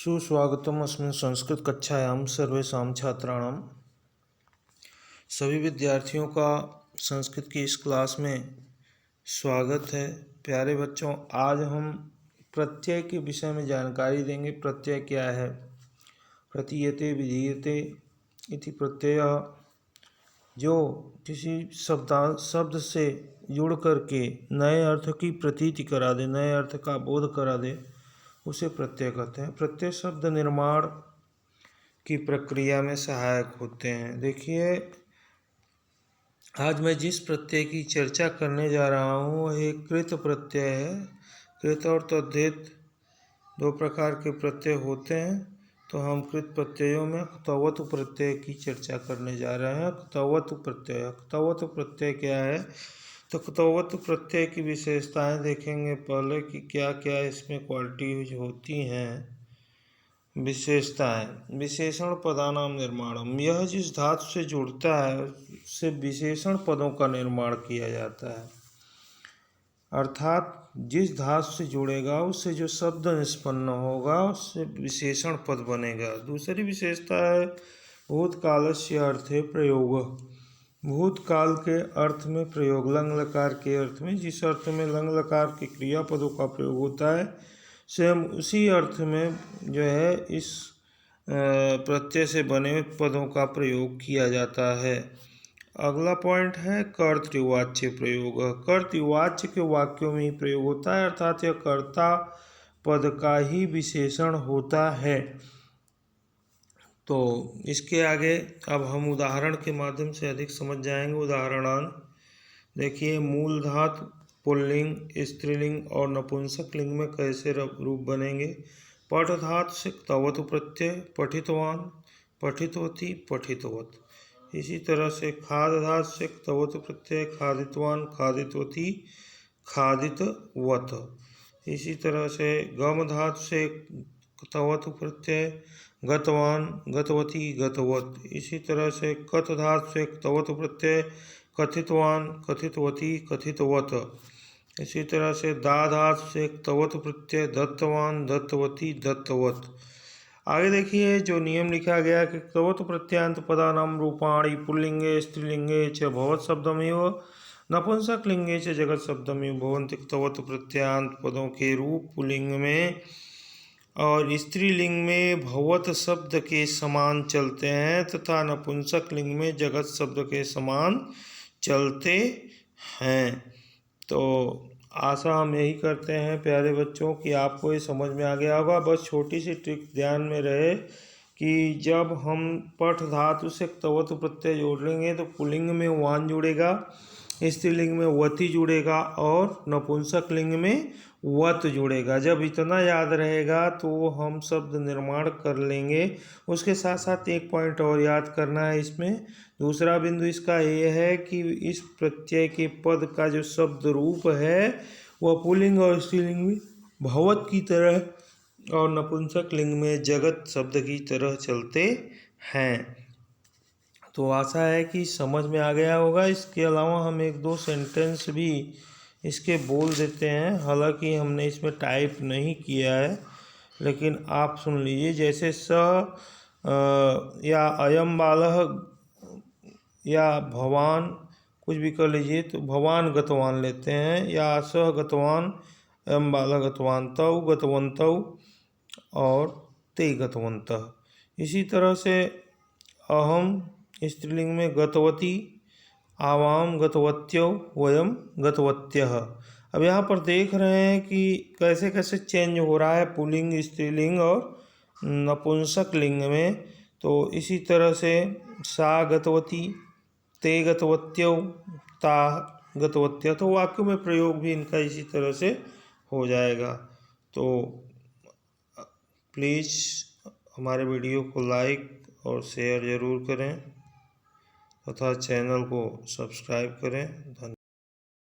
सुस्वागतम अस्मिन् संस्कृतकक्षायां सर्वेषां छात्राणां। सभी विद्यार्थियों का संस्कृत की इस क्लास में स्वागत है। प्यारे बच्चों, आज हम प्रत्यय के विषय में जानकारी देंगे। प्रत्यय क्या है? प्रतीयते विधीयते इति प्रत्ययः, जो किसी शब्द से जुड़ करके नए अर्थ की प्रतीति करा दे, नए अर्थ का बोध करा दे, उसे प्रत्यय कहते हैं। प्रत्यय शब्द निर्माण की प्रक्रिया में सहायक होते हैं। देखिए, आज मैं जिस प्रत्यय की चर्चा करने जा रहा हूँ वह एक कृत प्रत्यय है। कृत और तद्धित दो प्रकार के प्रत्यय होते हैं, तो हम कृत प्रत्ययों में क्तवतु प्रत्यय की चर्चा करने जा रहे हैं। क्तवतु प्रत्यय, क्तवतु प्रत्यय क्या है? तो क्तवतु प्रत्यय की विशेषताएं देखेंगे पहले कि क्या क्या इसमें क्वालिटीज होती हैं। विशेषताएं: विशेषण पदानाम निर्माणम, यह जिस धातु से जुड़ता है उससे विशेषण पदों का निर्माण किया जाता है। अर्थात जिस धातु से जुड़ेगा उससे जो शब्द निष्पन्न होगा उससे विशेषण पद बनेगा। दूसरी विशेषता है भूतकालस्य अर्थे प्रयोग। भूतकाल के अर्थ में प्रयोग, लंग लकार के अर्थ में, जिस अर्थ में लंग लकार के क्रियापदों का प्रयोग होता है सेम उसी अर्थ में जो है इस प्रत्यय से बने हुए पदों का प्रयोग किया जाता है। अगला पॉइंट है कर्तृवाच्य प्रयोग। कर्तृवाच्य के वाक्यों में ही प्रयोग होता है, अर्थात यह कर्ता पद का ही विशेषण होता है। तो इसके आगे अब हम उदाहरण के माध्यम से अधिक समझ जाएंगे। उदाहरणान देखिए, मूल धातु पुल्लिंग, स्त्रीलिंग और नपुंसक लिंग में कैसे रूप बनेंगे। पठ धातु से क्तवतु प्रत्यय, पठितवान, पठितवती, पठितवत। इसी तरह से खाद धातु से क्तवतु प्रत्यय, खादितवान, खादितवती, खादितवत। इसी तरह से गम धातु से क्तवतु प्रत्यय, गतवान, गतवती, गतवत। इसी तरह से कथ धातु से क्तवतु प्रत्यय, कथितवान, कथितवती, कथितवत। इसी तरह से दा धातु से क्तवतु प्रत्यय, दत्तवान, दत्तवती, दत्तवत। आगे देखिए जो नियम लिखा गया कि क्तवतु प्रत्यांत पदानाम रूपाणि पुल्लिंगे स्त्रीलिंगे च भवत शब्दमेव नपुंसक लिंगे च जगत शब्दमेव भवन्ति। क्तवतु प्रत्यांत पदों के रूप पुल्लिंग में और स्त्रीलिंग में भवत शब्द के समान चलते हैं तथा नपुंसक लिंग में जगत शब्द के समान चलते हैं। तो आशा हम यही करते हैं प्यारे बच्चों कि आपको ये समझ में आ गया होगा। बस छोटी सी ट्रिक ध्यान में रहे कि जब हम पठ धातु से क्तवतु प्रत्यय जोड़ेंगे तो पुल्लिंग में वान जुड़ेगा, स्त्रीलिंग में वती जुड़ेगा और नपुंसक लिंग में वत जुड़ेगा। जब इतना याद रहेगा तो हम शब्द निर्माण कर लेंगे। उसके साथ साथ एक पॉइंट और याद करना है इसमें। दूसरा बिंदु इसका ये है कि इस प्रत्यय के पद का जो शब्द रूप है वह पुल्लिंग और स्त्रीलिंग में भवत की तरह और नपुंसक लिंग में जगत शब्द की तरह चलते हैं। तो आशा है कि समझ में आ गया होगा। इसके अलावा हम एक दो सेंटेंस भी इसके बोल देते हैं, हालांकि हमने इसमें टाइप नहीं किया है, लेकिन आप सुन लीजिए। जैसे स या अयम बालः या भवान, कुछ भी कर लीजिए। तो भवान गतवान लेते हैं, या सह गतवान, अयम बालः गतवान, तौ गतवन्तौ और ते गतवन्तः। इसी तरह से अहम स्त्रीलिंग में गतवती, आवाम गतवत्यौ, वयम गतवत्यः। अब यहाँ पर देख रहे हैं कि कैसे कैसे चेंज हो रहा है पुल्लिंग, स्त्रीलिंग और नपुंसक लिंग में। तो इसी तरह से सा गतवती, ते गतवत्यौ, ता गतवत्य। तो वाक्यों में प्रयोग भी इनका इसी तरह से हो जाएगा। तो प्लीज़ हमारे वीडियो को लाइक और शेयर ज़रूर करें तथा चैनल को सब्सक्राइब करें। धन्यवाद।